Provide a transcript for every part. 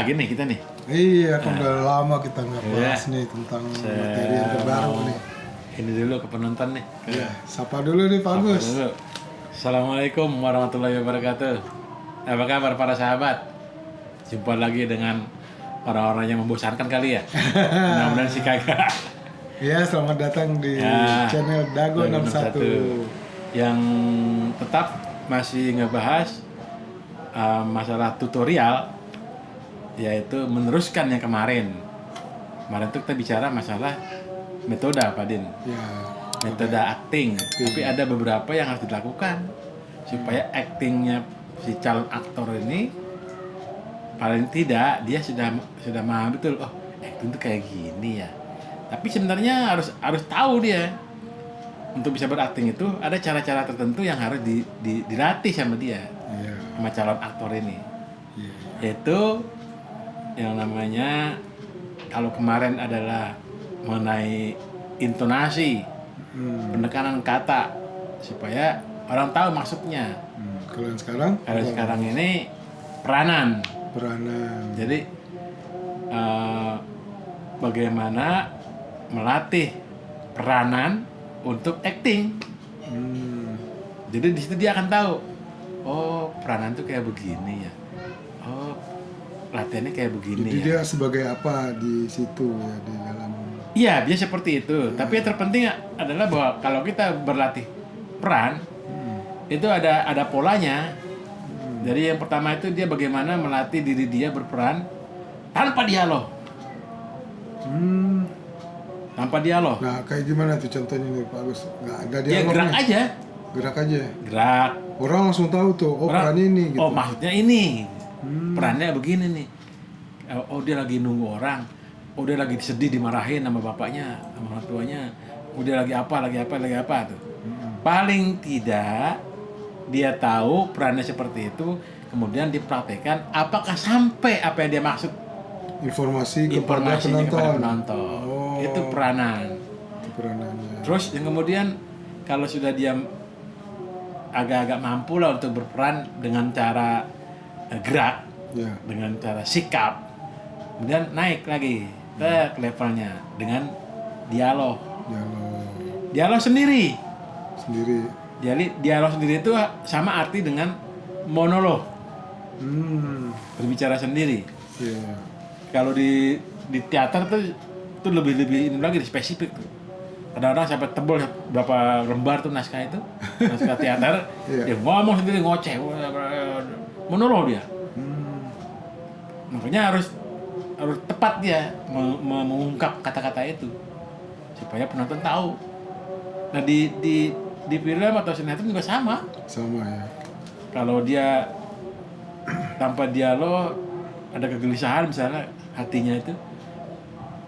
lagi nih kita nih. Iya, kan udah lama kita nggak bahas nih tentang materi yang terbaru nih. Ini dulu ke penonton nih. Iya, sapa dulu nih Pak Agus. Dulu. Assalamualaikum warahmatullahi wabarakatuh. Apa kabar para sahabat? Jumpa lagi dengan orang-orang yang membosankan kali ya. Mudah-mudahan sih kagak. Iya, selamat datang di channel Dago 61 yang tetap masih ngebahas masalah tutorial, yaitu meneruskan yang kemarin. Kemarin tuh kita bicara masalah metode Pak Din. Ya, Metode acting. Tapi ada beberapa yang harus dilakukan supaya actingnya si calon aktor ini paling tidak dia sudah paham betul. Oh, acting tuh kayak gini ya. Tapi sebenarnya harus tahu dia untuk bisa berakting itu ada cara-cara tertentu yang harus dilatih sama dia, sama calon aktor ini. Yaitu yang namanya, kalau kemarin adalah mengenai intonasi, penekanan kata supaya orang tahu maksudnya. Kalau yang sekarang? Kalau sekarang ini peranan. Jadi bagaimana melatih peranan untuk acting. Jadi di situ dia akan tahu, oh peranan tuh kayak begini ya. Oh latihannya kayak begini. Jadi ya. dia sebagai apa di situ ya, di dalam? Iya, dia seperti itu. Tapi yang terpenting adalah bahwa kalau kita berlatih peran, itu ada polanya. Jadi yang pertama itu dia bagaimana melatih diri dia berperan tanpa dialog. Tanpa dialog. Nah, kayak gimana tuh contohnya nih Pak Agus? Nggak ada dialog. Ya gerak nih. aja. Gerak aja. Gerak. Orang langsung tahu tuh, oh peran ini gitu. Oh maksudnya ini. Perannya begini nih. Oh dia lagi nunggu orang. Oh dia lagi sedih dimarahin sama bapaknya, sama orang tuanya. Oh dia lagi apa tuh. Paling tidak dia tahu perannya seperti itu, kemudian dipraktekkan apakah sampai apa yang dia maksud. Informasinya kepada penonton. Oh, itu peranan. Peranannya. Terus yang kemudian kalau sudah dia agak-agak mampu lah untuk berperan dengan cara gerak, dengan cara sikap, kemudian naik lagi ke levelnya dengan dialog. Dialog sendiri. Jadi dialog sendiri itu sama arti dengan monolog. Berbicara sendiri. Kalau di teater tuh lebih ini lagi spesifik tuh. Kadang-kadang sampai tebel berapa lembar tuh naskah teater. Dia ngomong sendiri, ngoceh, monolog dia. Makanya harus tepat dia mengungkap kata-kata itu supaya penonton tahu. Nah di film atau sinetron juga sama ya. Kalau dia tanpa dialog, ada kegelisahan misalnya hatinya itu,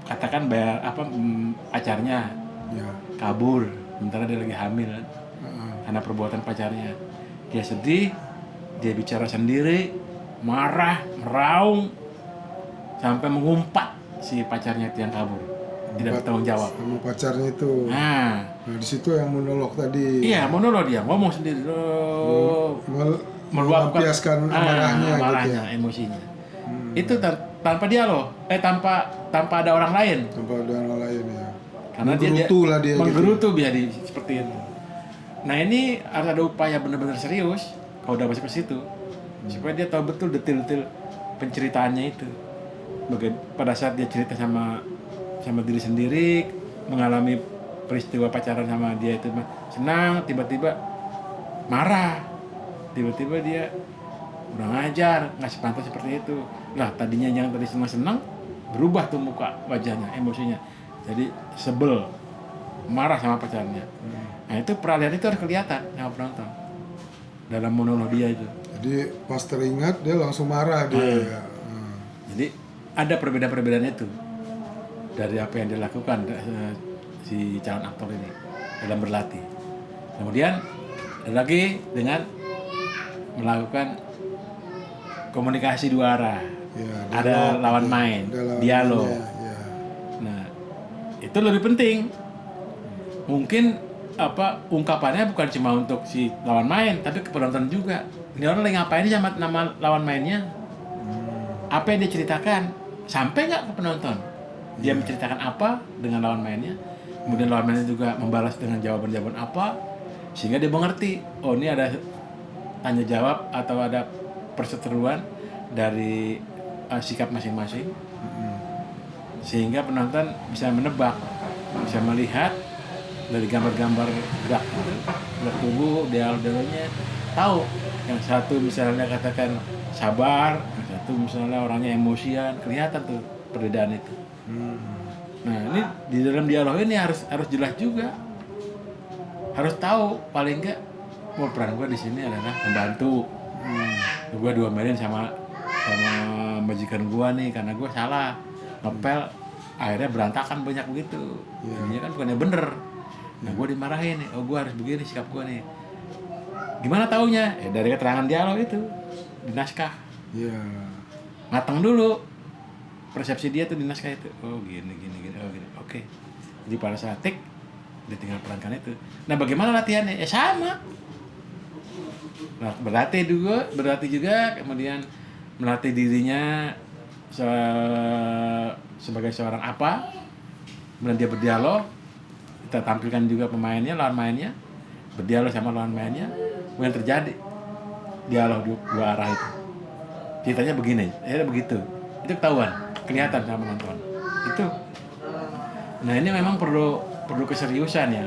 katakan pacarnya kabur sementara dia lagi hamil karena perbuatan pacarnya, dia sedih, dia bicara sendiri, marah, meraung sampai mengumpat si pacarnya itu yang kabur, tidak bertanggung jawab sama pacarnya itu. Nah di situ yang monolog tadi. Iya, monolog, dia ngomong sendiri, melampiaskan amarahnya gitu ya? Emosinya. Itu tanpa dialog, tanpa ada orang lain. Tanpa ada orang lain ya. Karena dia menggerutu gitu. Seperti itu. Nah ini harus ada upaya benar-benar serius kalau udah masuk ke situ, supaya dia tahu betul detil-detil penceritaannya itu. Pada saat dia cerita sama diri sendiri, mengalami peristiwa pacaran sama dia itu senang, tiba-tiba marah, tiba-tiba dia udah ngajar, nggak sepantas seperti itu. Nah tadinya yang tadi senang-senang berubah tuh muka wajahnya, emosinya jadi sebel, marah sama pacarnya. Nah itu peralihan itu harus kelihatan sama penonton dalam monolog dia itu. Jadi pas teringat dia langsung marah dia. Jadi ada perbedaan-perbedaan itu dari apa yang dilakukan si calon aktor ini dalam berlatih. Kemudian ada lagi dengan melakukan komunikasi dua arah. Ada lawan main, dialog. Nah, itu lebih penting. Mungkin ungkapannya bukan cuma untuk si lawan main, tapi ke penonton juga. Ini orang lagi ngapain sama nama lawan mainnya? apa yang dia ceritakan sampai nggak ke penonton. Dia menceritakan apa dengan lawan mainnya, kemudian lawan mainnya juga membalas dengan jawaban-jawaban apa, sehingga dia mengerti, oh ini ada tanya jawab atau ada perseteruan dari sikap masing-masing, sehingga penonton bisa menebak, bisa melihat dari gambar-gambar gerak tubuh, dialog-dialognya, tahu yang satu misalnya katakan sabar, yang satu misalnya orangnya emosian, kelihatan tuh perbedaan itu. Nah ini di dalam dialog ini harus jelas juga, harus tahu paling enggak, peran gue di sini adalah membantu. Gue diomelin sama majikan gue nih karena gue salah ngepel, akhirnya berantakan banyak begitu. Ini kan bukannya bener. Nah gue dimarahin nih, oh gue harus begini sikap gue nih. Gimana taunya? Dari keterangan dialog itu di naskah. Matang dulu persepsi dia tuh di naskah itu. Oh gini, oh gini. Oke. Jadi pada saat take dia tinggal perankan itu. Nah bagaimana latihannya? Ya sama. Nah, berlatih juga kemudian melatih dirinya sebagai seorang apa, kemudian dia berdialog, kita tampilkan juga pemainnya, lawan mainnya, berdialog sama lawan mainnya, kemudian terjadi dialog dua arah itu. Ceritanya begini, begitu, itu ketahuan, kelihatan sama penonton. Itu. Nah ini memang perlu keseriusan ya,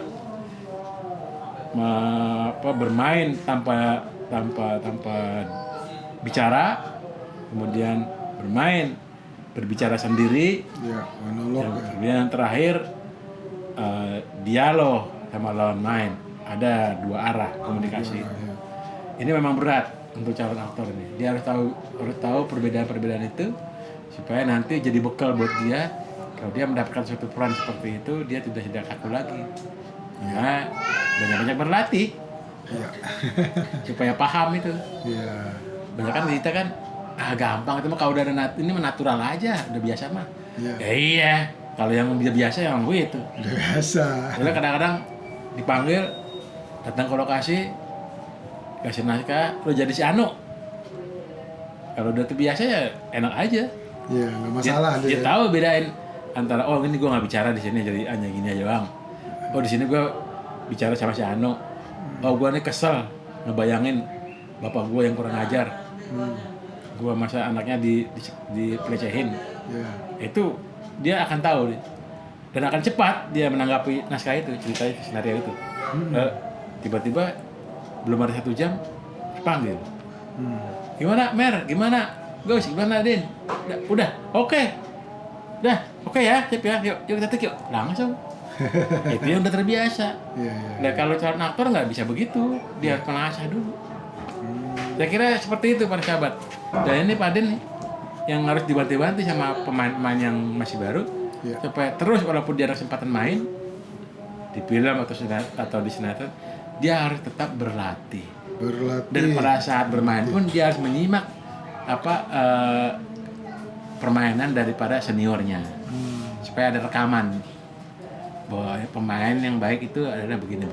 bermain tanpa bicara, kemudian berbicara sendiri, monolog, kemudian yang terakhir dialog sama lawan main, ada dua arah komunikasi. Ini memang berat untuk calon aktor ini. Dia harus tahu perbedaan itu supaya nanti jadi bekal buat dia. Kalau dia mendapatkan suatu peran seperti itu, dia tidak kaku lagi. Ya, banyak-banyak berlatih. Supaya paham itu. Banyak kan kita kan gampang itu mah, kalau udah ini natural aja, udah biasa mah. Iya, kalau yang udah biasa yang gue itu. Udah biasa. Karena kadang-kadang dipanggil datang ke lokasi, kasih naskah, lo jadi si Anu. Kalau udah terbiasa ya enak aja. Iya, nggak masalah. Dia tahu bedain antara ini gue nggak bicara di sini jadi hanya gini aja bang. Oh di sini gue bicara sama si Anu. Oh gue nih kesel ngebayangin bapak gue yang kurang ajar. Gue masa anaknya dipelecehin. Itu dia akan tahu dan akan cepat dia menanggapi naskah itu, ceritanya, skenario itu. Tiba-tiba belum ada 1 jam panggil. Gimana Mer? Gimana Gus? Gimana Din? Udah oke ya, sip ya, yuk kita take yuk, langsung. Itu yang udah terbiasa. Nah kalau calon aktor nggak bisa begitu, dia harus mengasah dulu. Saya kira seperti itu para sahabat. Dan ini Pak Den nih yang harus dibantu-bantu sama pemain-pemain yang masih baru, supaya terus walaupun dia ada kesempatan main di film atau di sinetron, dia harus tetap berlatih. Dan pada saat bermain pun dia harus menyimak permainan daripada seniornya, supaya ada rekaman bahwa pemain yang baik itu adalah begini.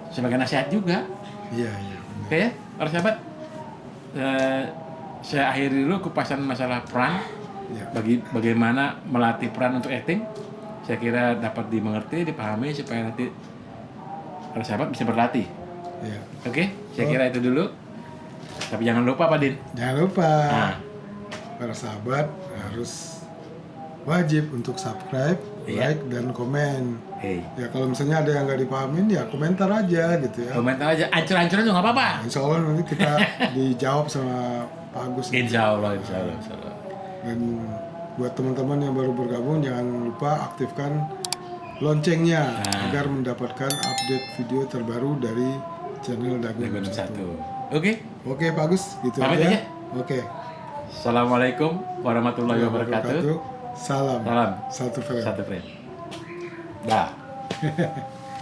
Sebagai nasihat juga. Oke ya, para sahabat, saya akhiri dulu kupasan masalah peran, bagaimana melatih peran untuk acting. Saya kira dapat dimengerti, dipahami supaya nanti para sahabat bisa berlatih. Oke, saya kira itu dulu. Tapi jangan lupa Pak Din. Jangan lupa. Para sahabat harus wajib untuk subscribe, like, dan komen. Ya kalau misalnya ada yang nggak dipahamin ya komentar aja gitu ya. Komentar aja, ancur-ancuran juga nggak apa-apa. Insya Allah nanti kita dijawab sama Pak Agus. Insya Allah. Dan buat teman-teman yang baru bergabung jangan lupa aktifkan loncengnya agar mendapatkan update video terbaru dari channel Dagun 1. Oke Pak Agus, gitu aja. Oke. Assalamualaikum warahmatullahi wabarakatuh. Salam. Satu frame. Dah.